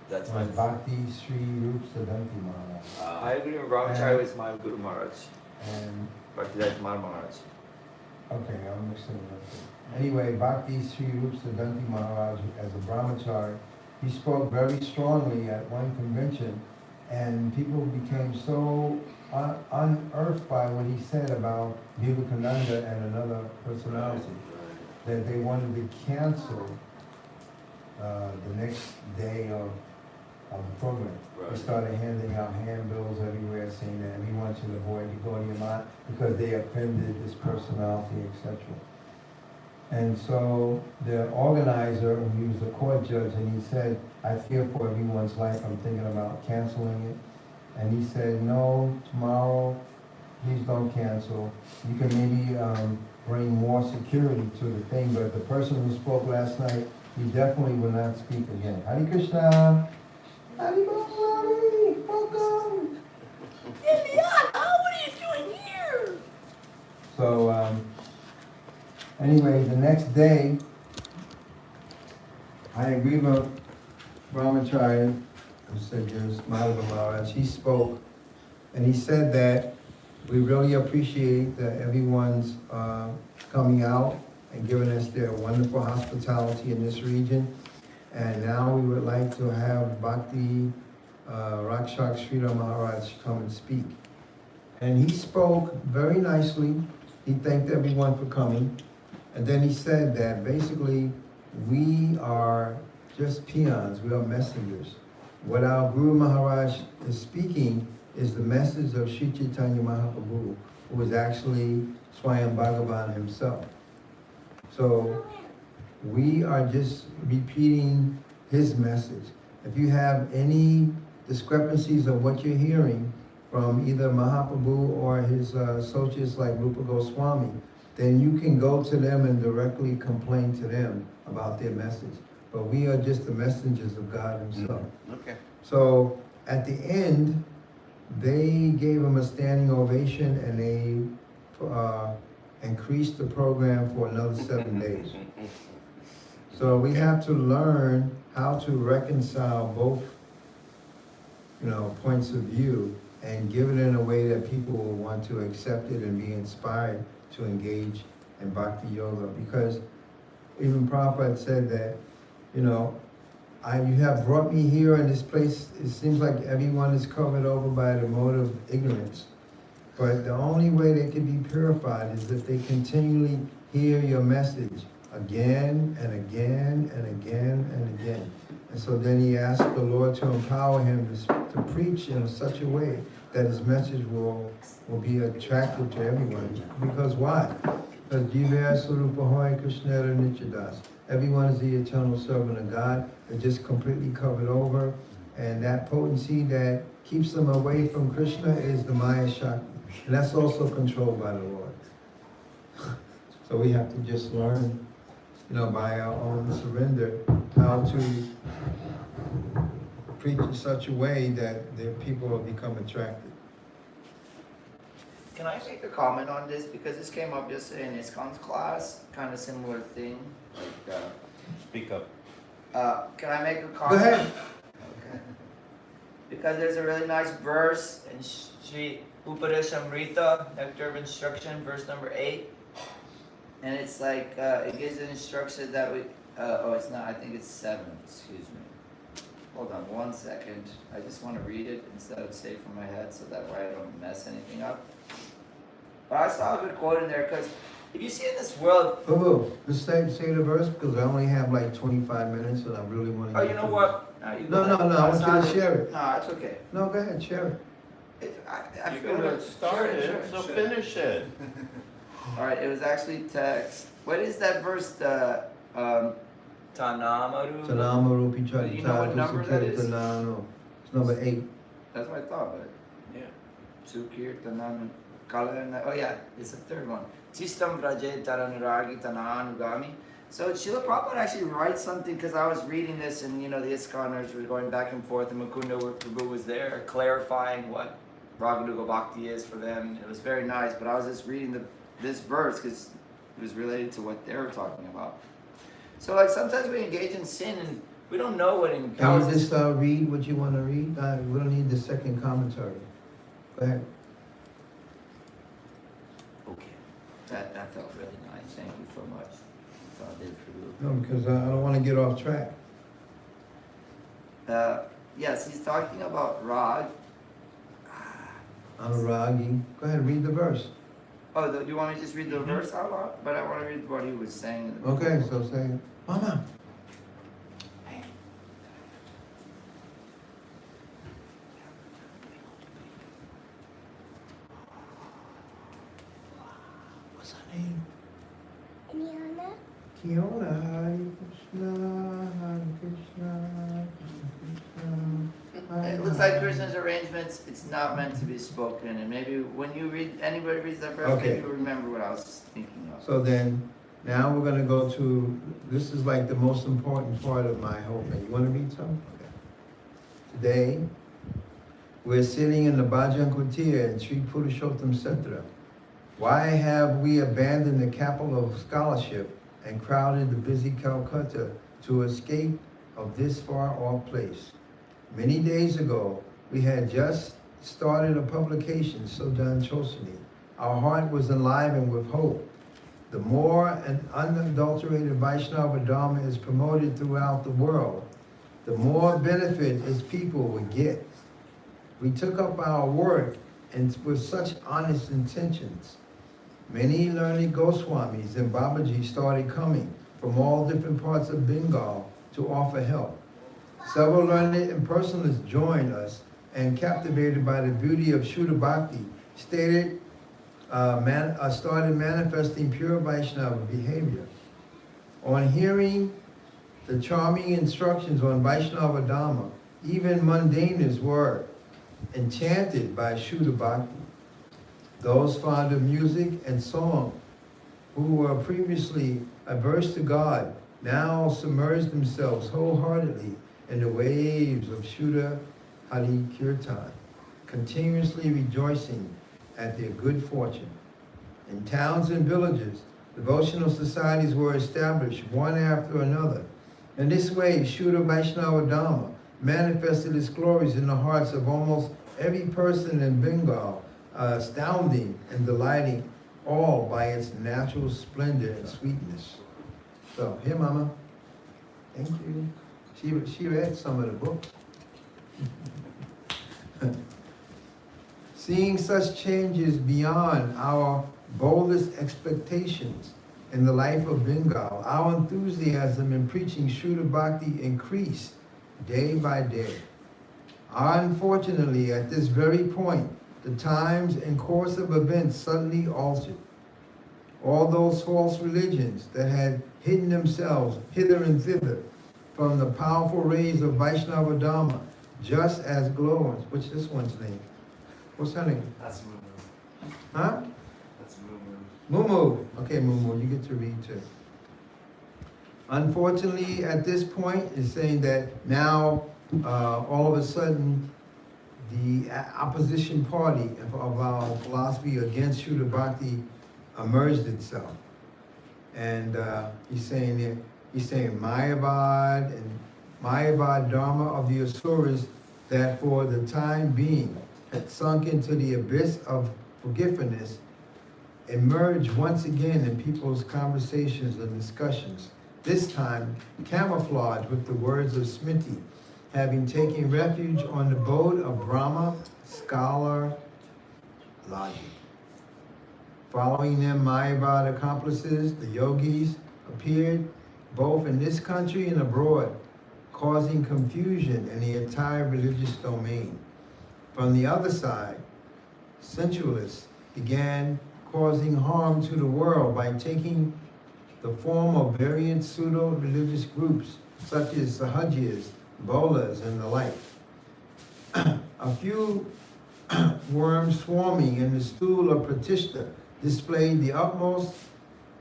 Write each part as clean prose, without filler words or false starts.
That's was Bhakti Sri Rup Siddhanti Maharaj. I believe Brahmacharya is my Guru Maharaj. And But that's Mar Maharaj. okay, I'm mixing it up. Anyway, Bhakti Sri Rup Siddhanti Maharaj, as a brahmachari, he spoke very strongly at one convention, and people became so unearthed by what he said about Vivekananda and another personality that they wanted to cancel the next day of the program. They started handing out handbills everywhere saying that we want you to avoid the Gaudiya Math because they offended this personality, etc. And so the organizer, he was the court judge, and he said, I fear for everyone's life, I'm thinking about canceling it. And he said, no, tomorrow, please don't cancel. You can maybe bring more security to the thing, but the person who spoke last night, he definitely will not speak again. Hare Krishna. Hare Krishna. Welcome. Vivian, what are you doing here? So, anyway, the next day, I agree with Brahmacharya, who said there's Madhava Maharaj. He spoke, and he said that we really appreciate that everyone's coming out and giving us their wonderful hospitality in this region. And now we would like to have Bhakti Rakshak Sridhar Maharaj come and speak. And he spoke very nicely. He thanked everyone for coming. And then he said that basically we are just peons, we are messengers. What our Guru Maharaj is speaking is the message of Sri Chaitanya Mahaprabhu, who is actually Swayam Bhagavan himself. So we are just repeating his message. If you have any discrepancies of what you're hearing from either Mahaprabhu or his associates like Rupa Goswami, then you can go to them and directly complain to them about their message. But we are just the messengers of God himself. Okay. So at the end, they gave him a standing ovation, and they increased the program for another 7 days. So we have to learn how to reconcile both, points of view and give it in a way that people will want to accept it and be inspired to engage in Bhakti Yoga. Because even Prabhupada said that, you have brought me here in this place. It seems like everyone is covered over by the mode of ignorance. But the only way they can be purified is if they continually hear your message again and again and again and again. And so then he asked the Lord to empower him to preach in such a way that his message will be attractive to everyone. Because why? Because Jivya Sarupa Hoy Krishnera Nityadas. Everyone is the eternal servant of God. They're just completely covered over. And that potency that keeps them away from Krishna is the Maya Shakti. And that's also controlled by the Lord. So we have to just learn, by our own surrender, how to preach in such a way that the people will become attracted. Can I make a comment on this? Because this came up yesterday in ISKCON's class, kind of similar thing. Like, Speak up. can I make a Go comment? ahead. Okay. Because there's a really nice verse in Sri Upadeshamrita, Nectar of Instruction, verse number 8. And it's like, it gives an instruction that we, it's not, I think it's 7, excuse me. Hold on 1 second. I just want to read it instead of say it from my head so that way I don't mess anything up. But I saw a good quote in there because if you see in this world. Just say the verse because I only have like 25 minutes and I really want to. Oh, you know what? No, I want you to share it. No, it's okay. No, go ahead, share it. You're gonna start it, so finish it. All right, it was actually text. What is that verse? The Tanamaru. Tanamaru Do you know what number that is? It's number 8. That's what I thought, but Yeah. Sukir Tanam Kalana. Oh yeah, it's the third one. Tistam Vraje Taranuragi Tananugami. So Srila Prabhupada actually writes something because I was reading this and the ISKCONers were going back and forth and Mukunda Prabhu was there clarifying what Raganuga Bhakti is for them. It was very nice, but I was just reading this verse because it was related to what they were talking about. So like sometimes we engage in sin and We don't know what Can you empowers just us. read what you want to read? We don't need the second commentary. Go ahead. Okay, that felt really nice. Thank you so much. That's all I did for you. No, because I don't want to get off track. Yes, he's talking about Rag. Anuragi. Go ahead, read the verse. Oh, you want me to just read the verse out loud? But I want to read what he was saying. In the Okay, so say, Mama. What's her name? Indiana? Kiona. Hare Krishna, Hare Krishna, Krishna. It looks like Krishna's arrangements, it's not meant to be spoken. And maybe when you read, anybody reads that verse, Okay. maybe you remember what I was thinking of. So then, now we're gonna go to, this is like the most important part of my whole thing. You wanna read some? Okay. Today, we're sitting in the Bhajan Kutir in Sri Purushottam Setra. Why have we abandoned the capital of scholarship and crowded the busy Calcutta to escape of this far-off place? Many days ago, we had just started a publication, Sodan Chosani. Our heart was enlivened with hope. The more an unadulterated Vaishnava Dharma is promoted throughout the world, the more benefit its people would get. We took up our work and with such honest intentions. Many learned Goswamis and Babaji started coming from all different parts of Bengal to offer help. Several learned impersonalists joined us and, captivated by the beauty of Shuddha Bhakti, started manifesting pure Vaishnava behavior. On hearing the charming instructions on Vaishnava Dharma, even mundaners were enchanted by Shuddha Bhakti. Those fond of music and song, who were previously averse to God, now submerged themselves wholeheartedly in the waves of Shuddha Hari Kirtan, continuously rejoicing at their good fortune. In towns and villages, devotional societies were established one after another. In this way, Shuddha Vaishnava Dharma manifested its glories in the hearts of almost every person in Bengal, astounding and delighting all by its natural splendor and sweetness. So, here, Mama. Thank you. She read some of the book. Seeing such changes beyond our boldest expectations in the life of Bengal, our enthusiasm in preaching Shuddha Bhakti increased day by day. Unfortunately, at this very point, the times and course of events suddenly altered. All those false religions that had hidden themselves hither and thither from the powerful rays of Vaishnava Dharma, just as glowing. What's this one's name? What's her name? That's Mumu. Huh? That's Mumu. Mumu. Okay, Mumu, you get to read too. Unfortunately, at this point, it's saying that now, all of a sudden, the opposition party of our philosophy against Shuddha Bhakti emerged itself. And he's saying Mayavad and Mayavad Dharma of the Asuras that for the time being had sunk into the abyss of forgetfulness emerged once again in people's conversations and discussions, this time camouflaged with the words of Smriti, having taken refuge on the boat of Brahma, scholar, logic. Following them, Mayavad accomplices, the yogis, appeared both in this country and abroad, causing confusion in the entire religious domain. From the other side, sensualists began causing harm to the world by taking the form of variant pseudo-religious groups such as Sahajiyas, Bolas, and the like. A few worms swarming in the stool of Pratishta displayed the utmost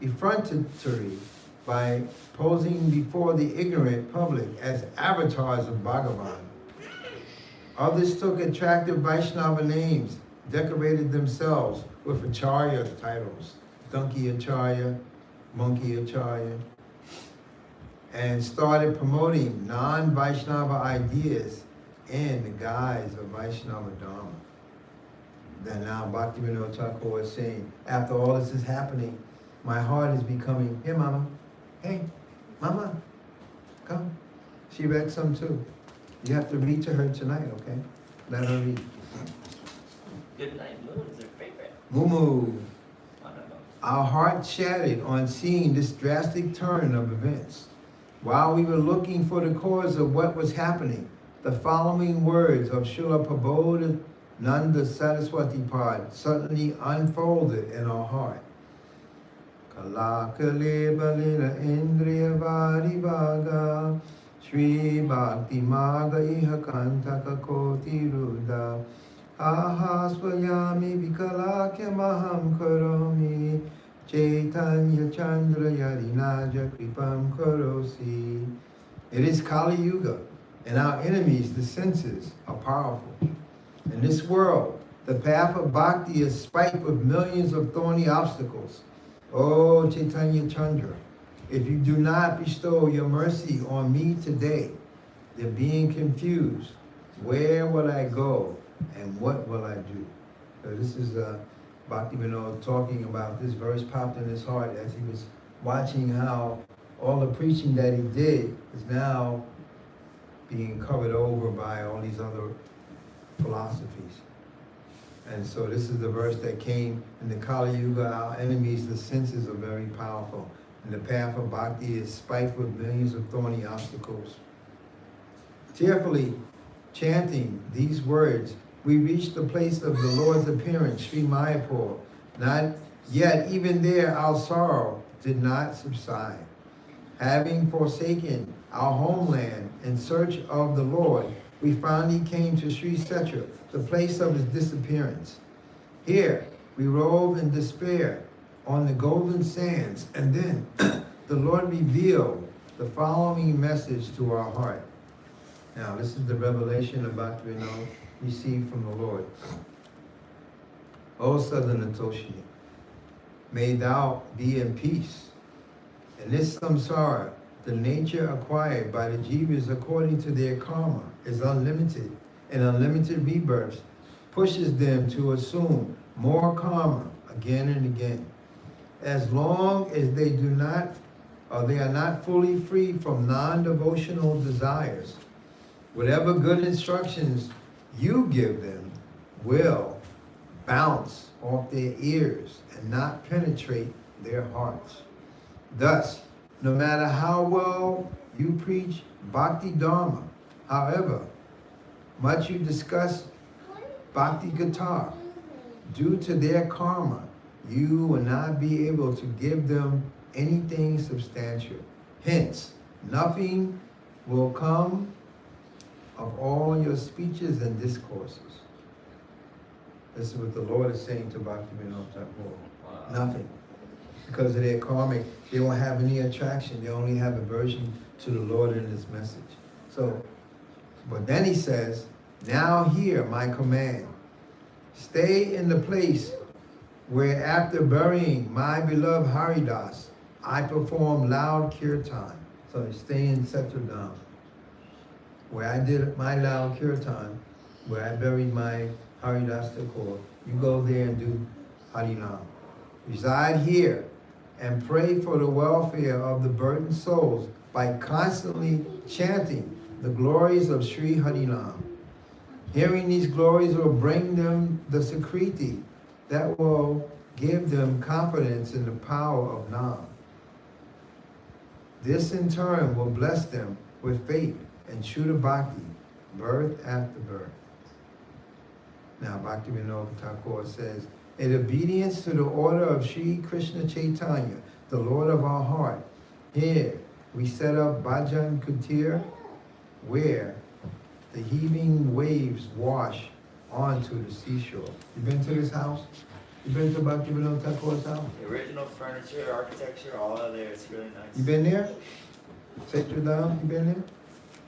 effrontery by posing before the ignorant public as avatars of Bhagavan. Others took attractive Vaishnava names, decorated themselves with Acharya titles, Donkey Acharya, Monkey Acharya. and started promoting non-Vaishnava ideas in the guise of Vaishnava Dharma. Then now Bhaktivinoda Thakur is saying, after all this is happening, my heart is becoming, hey mama, hey, mama, come. She read some too. You have to read to her tonight, okay? Let her read. Good night moon is her favorite. Moo. I don't know. Our heart shattered on seeing this drastic turn of events. While we were looking for the cause of what was happening, the following words of Srila Prabodha Nanda Saraswati Pad suddenly unfolded in our heart. Kalakale balina indriya varivaga Shri Bhakti Maga Iha Kantaka Koti Ruda Ahasvayami Vikalakya Maham Karomi Chaitanya Chandra Yarinaja Kripam Karosi. It is Kali Yuga, and our enemies, the senses, are powerful. In this world, the path of bhakti is spiked with millions of thorny obstacles. Oh Chaitanya Chandra, if you do not bestow your mercy on me today, then being confused, where will I go and what will I do? So this is Bhaktivinoda talking about this verse popped in his heart as he was watching how all the preaching that he did is now being covered over by all these other philosophies. And so this is the verse that came in the Kali Yuga. Our enemies, the senses, are very powerful. And the path of bhakti is spiked with millions of thorny obstacles. Tearfully chanting these words, we reached the place of the Lord's appearance, Sri Mayapur. Not yet, even there, our sorrow did not subside. Having forsaken our homeland in search of the Lord, we finally came to Sri Setra, the place of his disappearance. Here, we rove in despair on the golden sands, and then the Lord revealed the following message to our heart. Now, this is the revelation about Bhaktivinoda received from the Lord. O Southern Atoshi, may thou be in peace. In this samsara, the nature acquired by the jivas according to their karma is unlimited, and unlimited rebirths pushes them to assume more karma again and again. As long as they do not, or they are not fully free from non-devotional desires, whatever good instructions you give them will bounce off their ears and not penetrate their hearts. Thus, no matter how well you preach Bhakti Dharma, however much you discuss Bhakti Gita, due to their karma, you will not be able to give them anything substantial. Hence, nothing will come of all your speeches and discourses. This is what the Lord is saying to Bhaktivinoda Thakur. Wow. Nothing. Because of their karmic, they won't have any attraction. They only have aversion to the Lord and his message. So, but then he says, now hear my command. Stay in the place where after burying my beloved Haridas, I perform loud kirtan. So stay in Setradam, where I did my loud kirtan, where I buried my Haridas Thakur. You go there and do Harinam. Reside here and pray for the welfare of the burdened souls by constantly chanting the glories of Sri Harinam. Hearing these glories will bring them the Sakriti that will give them confidence in the power of Nam. This in turn will bless them with faith and Shuddha Bhakti, birth after birth. Now Bhaktivinoda Thakur says, in obedience to the order of Sri Krishna Chaitanya, the Lord of our heart, here we set up Bhajan Kutir, where the heaving waves wash onto the seashore. You been to this house? You been to Bhaktivinoda Thakur's house? The original furniture, architecture, all of there. It's really nice. You been there? Setradam, you been there?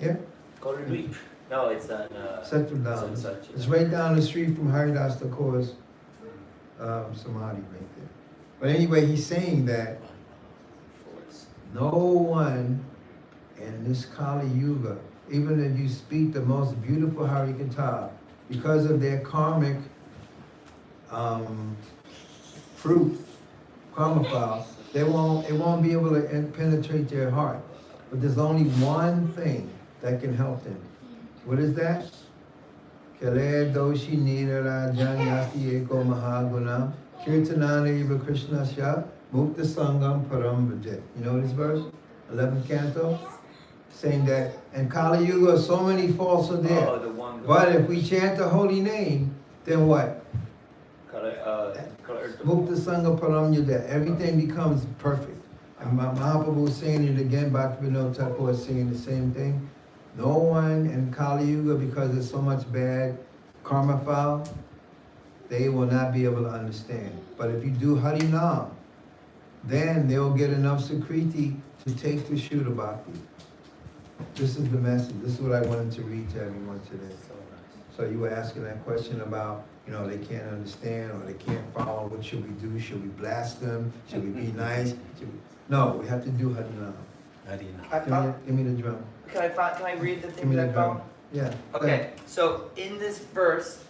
Yeah? Koldweep. No, it's on Setradam. Sunset. It's right down the street from Haridas Thakur's Samadhi right there. But anyway, he's saying that no one in this Kali Yuga, even if you speak the most beautiful Harikata, because of their karmic fruit, karma file, it won't be able to penetrate their heart. But there's only one thing that can help them. What is that? Kale doshi nidara janyati eko mahaguna kirtanani eva krishnasya mukta sangam param vijay. You know this verse? 11th canto? Saying that, and Kali Yuga, so many faults are there. Oh, the one. But if we chant the holy name, then what? Mukta Sangha Param Yada, everything becomes perfect. And Mahaprabhu was saying it again, Bhakti Vinod Thakur is saying the same thing. No one in Kali Yuga, because there's so much bad karma file, they will not be able to understand. But if you do Harinam, then they'll get enough Sukriti to take the Shuddha Bhakti. This is the message. This is what I wanted to read to everyone today. So you were asking that question about, they can't understand or they can't follow. What should we do? Should we blast them? Should we be nice? No, we have to do Harinam. Give me the drum. Can I read the Give thing me that the I drum. found? Yeah. Okay, so in this verse,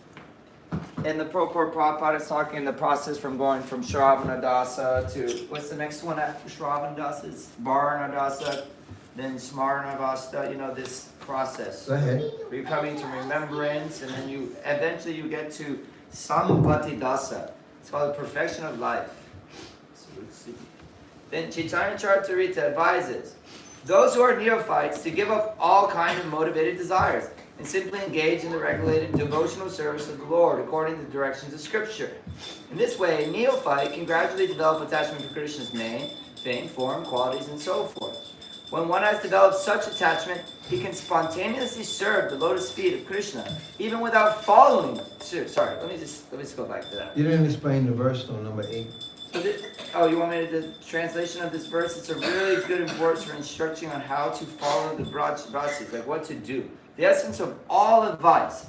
in the purport, Prabhupada is talking the process from going from Shravana Dasa to, what's the next one after Shravana Dasa? It's Bharana Dasa, then Smarana Vasta, this process. Go ahead. Where you're coming to remembrance, and then you eventually you get to Sampati Dasa. It's called the perfection of life. So let's see. Then Chaitanya Charitamrita advises those who are neophytes to give up all kinds of motivated desires and simply engage in the regulated devotional service of the Lord according to the directions of Scripture. In this way, a neophyte can gradually develop attachment for Krishna's name, fame, form, qualities, and so forth. When one has developed such attachment, he can spontaneously serve the lotus feet of Krishna, even without following. Sorry, let me just go back to that. You didn't explain the verse though, number 8. So you want me to the translation of this verse? It's a really good verse for instructing on how to follow the Brajvasis, like what to do. The essence of all advice,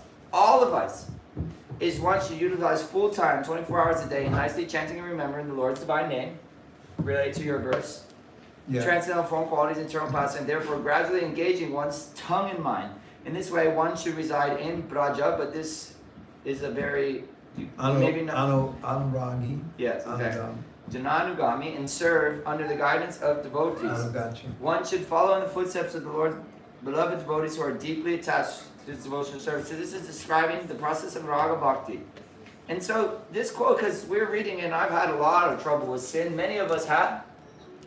is one should utilize full time, 24 hours a day, nicely chanting and remembering the Lord's divine name, relate to your verse. Yeah. Transcendental form qualities, internal paths, and therefore gradually engaging one's tongue and mind. In this way, one should reside in Braja, but this is a very maybe not. Anuragi. Yes, exactly. Jananugami, and serve under the guidance of devotees. One should follow in the footsteps of the Lord's beloved devotees who are deeply attached to this devotional service. So this is describing the process of Raga Bhakti. And so this quote, because we're reading, and I've had a lot of trouble with sin. Many of us have.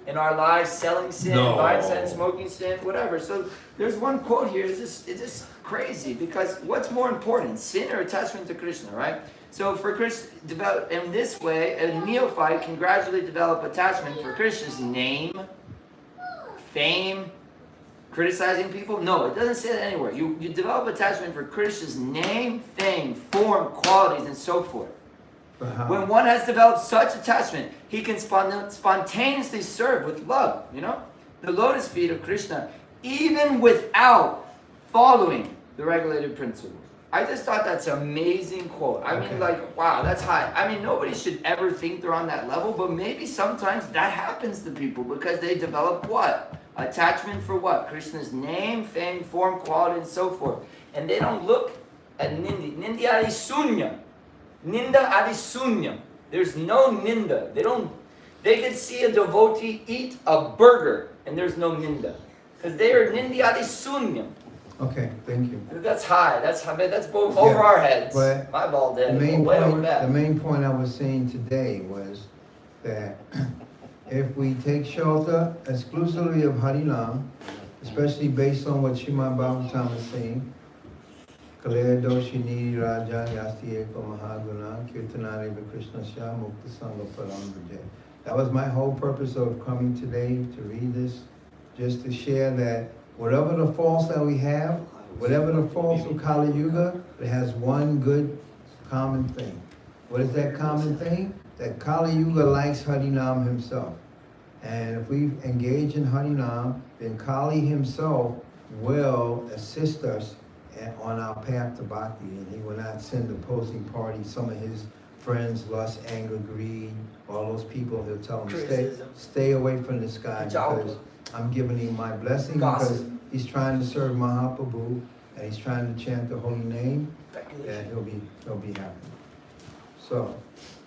In our lives, selling sin, buying sin, smoking sin, whatever. So there's one quote here. It's just crazy because what's more important, sin or attachment to Krishna, right? So for Krishna, in this way, a neophyte can gradually develop attachment for Krishna's name, fame, criticizing people. No, it doesn't say that anywhere. You develop attachment for Krishna's name, fame, form, qualities, and so forth. When one has developed such attachment, he can spontaneously serve with love, the lotus feet of Krishna, even without following the regulated principles. I just thought that's an amazing quote. I mean, wow, that's high. I mean, nobody should ever think they're on that level, but maybe sometimes that happens to people because they develop what? Attachment for what? Krishna's name, fame, form, quality, and so forth. And they don't look at Nindi. Nindi adi sunya. Ninda adi sunya. There's no ninda. They could see a devotee eat a burger and there's no ninda. Because they are Nindi adi sunya. Okay, thank you. That's high. That's both over our heads. But my ball dead. The main point I was saying today was that if we take shelter exclusively of Harinam, especially based on what Srimad Bhagavatam is saying, Kalaya Doshini Raja Yasti Eko Mahaguna Kirtanari Krishna Sya Mukta Sangha Param Vijay. That was my whole purpose of coming today to read this, just to share that whatever the faults that we have, whatever the faults of Kali Yuga, it has one good common thing. What is that common thing? That Kali Yuga likes Harinam himself. And if we engage in Harinam, then Kali himself will assist us on our path to Bhakti, and he will not send opposing parties, some of his friends, lust, anger, greed, all those people, he'll tell them, Criticism. stay away from this guy because I'm giving him my blessing because he's trying to serve Mahaprabhu and he's trying to chant the holy name, and he'll be happy. So,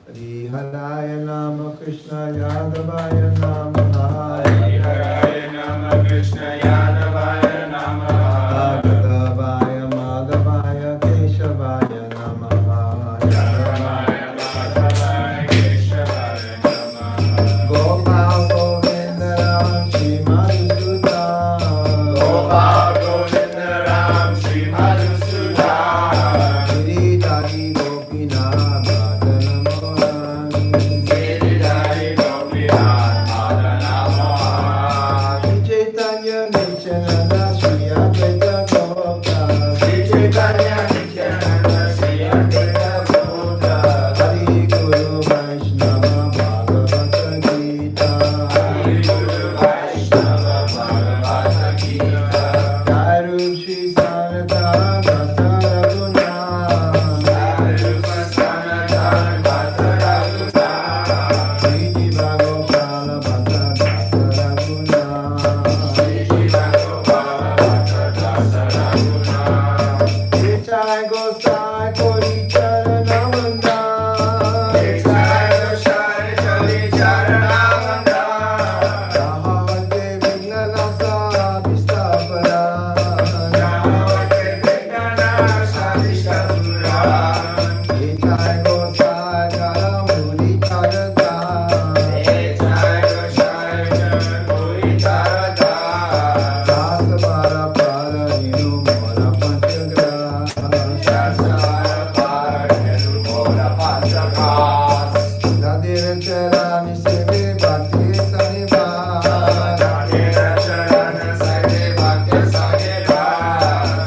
Hari Haraya Nama Krishna Yadavaya Namaha. Hari Haraya Nama Krishna Yadavaya Namaha. Yadavaya Madhavaya Keshavaya Namaha. Yadavaya Madhavaya Keshavaya Namaha. Gopal Govinda Ram Shri Madhusudan. Gopal Govinda Ram Shri Madhusudan. Giridhari Gopinath Madana Mohan. Giridhari Gopinath Madana Mohan. Shri Chaitanya Nityananda Shri Advaita Gopta. Shri Chaitanya Nityananda Shri Advaita Gopta. Hari Guru Vaishnava Bhagavata Gita. Hari Guru Vaishnava Bhagavata Gita. Jai Rup Shri Sanatana Bhatta Raghunath. Sarupa Sanatana Bhatta Raghunath. Shri Jiva Gopala Bhatta Dasa Raghunath. Shri Jiva Gopala Bhatta Dasa Raghunath. Jai Gosai Kori Charana Vanda. Jai Gosai Kori Charana Vanda. Rahavate Vignanasa Vistapara. Namaste Vijnana Sadishapura. Jai Gosai Karamuni Charada. Jai Gosai Kori Charada. Dasa Para Para Ninu Mora Panchagra. Shasara Paranu Mora Panchakas. Dadira Charani Seve Bhakti Saniva. Radhira Charana Sade Bhakti Sageva.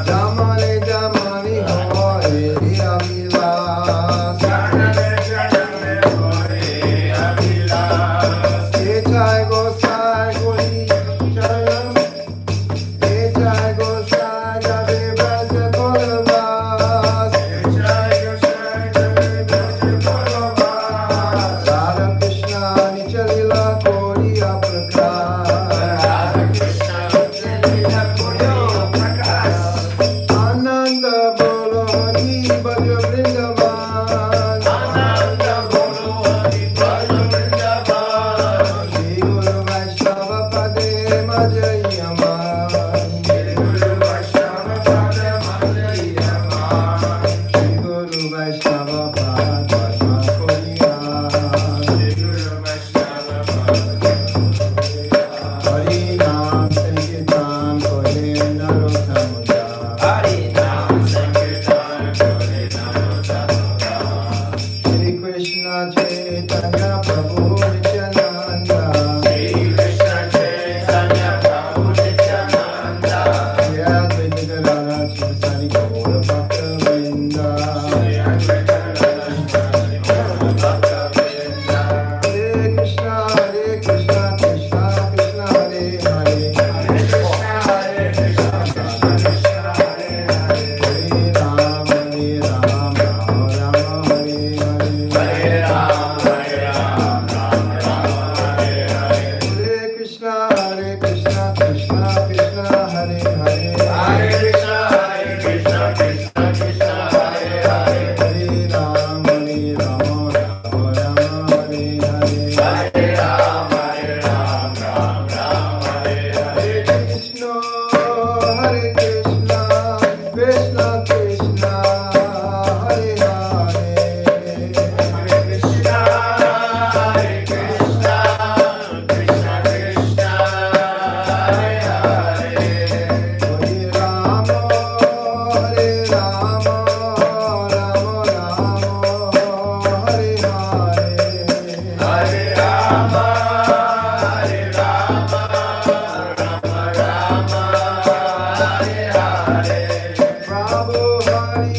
Jamale Jamali Ho Eri Avilas. Janame Janame Hore Abhilas. Jai Gosai Kori Charanam. Jai Gosai Jade Braja Kolavas. Jai Gosai Jai Gosai Kolavas. Radha Krishna Nichalila Kori Aprakas. Radha Krishna Lila Kori Prakash. Ananda Bolo Hari Bhaja Vrindavan. Ananda Guru Hari Bhaja Vrindavan. Shri Guru Vaishnava Pade Majayama. Shri Guru Vaishnava Pada Madhyama. Shri Guru Vaishnava Pad Padma Koriya. Shri Guru Vaishnava Pada Hari Nam Sankirtan Kore Narottam Das. Hari Nam Sankirtan Kore Namottama. Shri Krishna Chaitanya Prabhu Nityananda. Shri Krishna Chaitanya Prabhu Nityananda. Shri Advaita Gadadhar Sri Gaura Bhakta Vrinda. Shri Advaita Radha Gaura Bhakta Vrinda. Hare Krishna, Krishna Krishna, Hare Hare. Hare Krishna, Krishna Hare Hare. Hare Ram, Ram Rama, Hare Hare. Hare Ram, Ram Rama, Hare Hare. Hare Krishna, Krishna Krishna, Hare Hare. Hare Krishna, Krishna Krishna, Hare Hare. Hare Ram, Ram Rama, Hare Hare. Hare Ram, Ram Hare Hare. Krishna, Hare Krishna, Krishna Krishna, Hare Hare. Hare Krishna, Hare Krishna, Krishna Krishna, Hare Hare. Hare Rama, Hare Rama, Rama Rama, Hare Hare. Hare Rama, Hare Rama, Rama Rama, Hare Hare. Prabhu Hari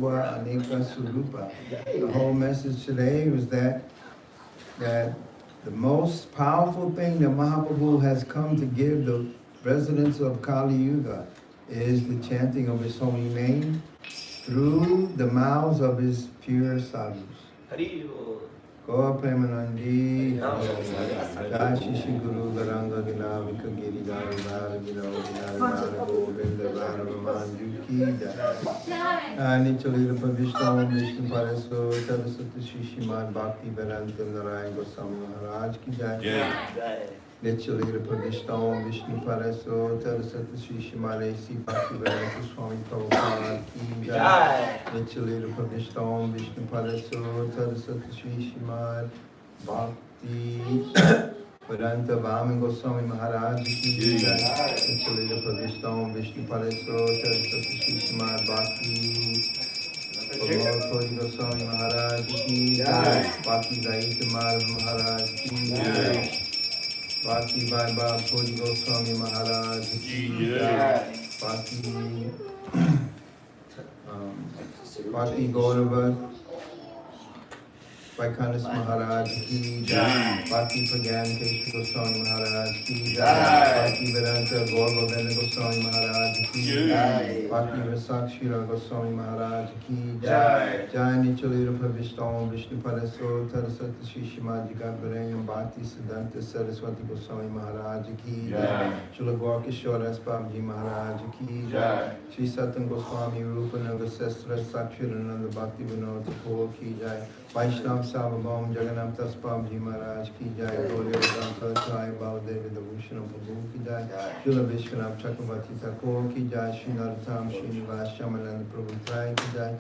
Rupa Aneka Surupa. The whole message today was that the most powerful thing that Mahaprabhu has come to give the residents of Kali Yuga is the chanting of his holy name through the mouths of his pure sadhus. Gaur Premanandi, Jai Shishi Guru Garanga Gina Vika Giri Dari Vara Gina Vinara Vara Govinda Vara Ramanju Ki Jai. Nicholira Pavishtam Vishnu Paraso Tadasata Shishimad Bhakti Vedanta Narayan Goswami Maharaj Ki Jai. Nicholira Pavishtam Vishnu Paraso Tadasata Shishimad A.C. Bhakti Vedanta Swami Prabhupada Ki Jai. Nicholira Pavishtam Vishnu Paraso Tadasata Shishimad Bhakti Vedanta Vami Goswami Maharaj Ki Jai. Nicholira Pavishtam Vishnu Paraso Tadasata Shishimad Bhakti Vedanta Goswami Maharaj Ki Jai. Bhakti Daita Maharaj Ki Jai. Bhakti Vaibhav Puri Goswami Maharaj Ki Jai. Bhakti Gaurava Vaikanas Maharaj Ki Jai. Bhakti Pragyan Keshu Goswami Maharaj Ki Jai. Bhakti Vedanta Gaur Govinda Goswami Maharaj Ki Jai. Bhakti Rasakshira Goswami Maharaj Ki Jai. Jai Nicholira Pravishtam Vishnu Paraso Tarasata Shishimad Jagat Varayam Bhakti Siddhanta Saraswati Goswami Maharaj Ki Jai. Shula Gaur Kishoras Babji Maharaj Ki Jai. Shri Satan Goswami Rupa Naga Sestra Sakshirananda Bhakti Vinod Thakur Ki Jai. Vaishnav Savabam Jagannath Taspabji Maharaj Ki Jai. Gauri Vedanta Sai Baladevi Devotion Prabhu Ki Jai. Shula Vishwanath Chakravarti Thakur Ki Jai. Shri Narottam Srinivas Shamananda Prabhu Trai Ki Jai.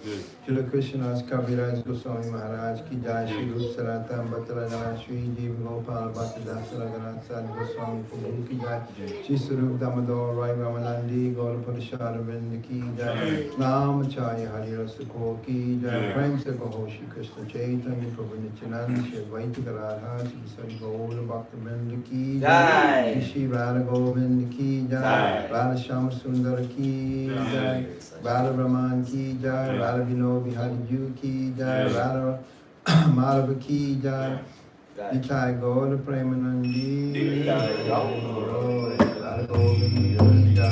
Shula Krishnadas Kaviraj Goswami Maharaj Ki Jai. Shri Rup Saratam Bhattaragana Shri Jeev Gopal Bhattadass Raghunath Sadi Goswami Prabhu Ki Jai. Shri Sarup Damodar Rai Ramanandi Gaur Parishar Vind Ki Jai. Nam Chaya Hari Rasako Ki Jai. Prem Se Kaho Shri Krishna Chaitanya Prabhu Nityananda Shri Advaita Gadadhar Shri Sari Gaur Bhakta Vrinda Ki Jai. Shri Radha Govinda Ki Jai. Radha Shama Sundar Ki Jai. Radha Brahman Ki Jai. Radha Vinod Bihari Ju Ki Jai. Radha Madhava Ki Jai. Nitai Gaur Premanandi Radha Govinda Ki Jai.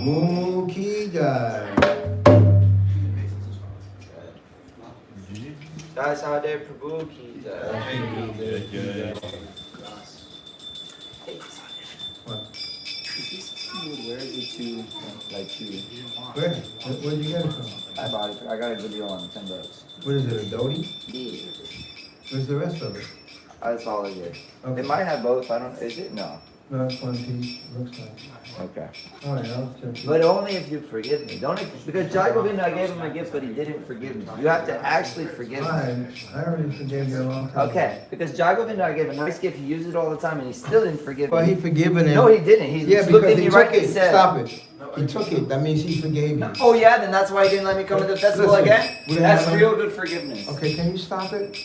Mumu Ki Jai. Jai Sahadev Prabhu Ki Jai. Where is it to, like, to? Where? Where'd you get it from? I bought it. I got a good deal on it, $10. What is it, a Dodi? Yeah. Where's the rest of it? That's all it is. Okay. It might have both. I don't. Is it? No. No, it's one piece, looks like. Okay. All right, I'll check it. But only if you forgive me. Don't because Jai Govinda, I gave him a gift, but he didn't forgive me. You have to actually forgive me. I already forgave you a long time. Okay, because Jai Govinda, I gave a nice gift. He used it all the time, and he still didn't forgive Well, me. he forgiven him. No, he didn't. He Yeah, looked because at me he right took and it. said, Stop it. He took it. That means he forgave you. "Oh yeah, then that's why he didn't let me come to the festival Listen, again." we That's have- real good forgiveness. Okay, can you stop it?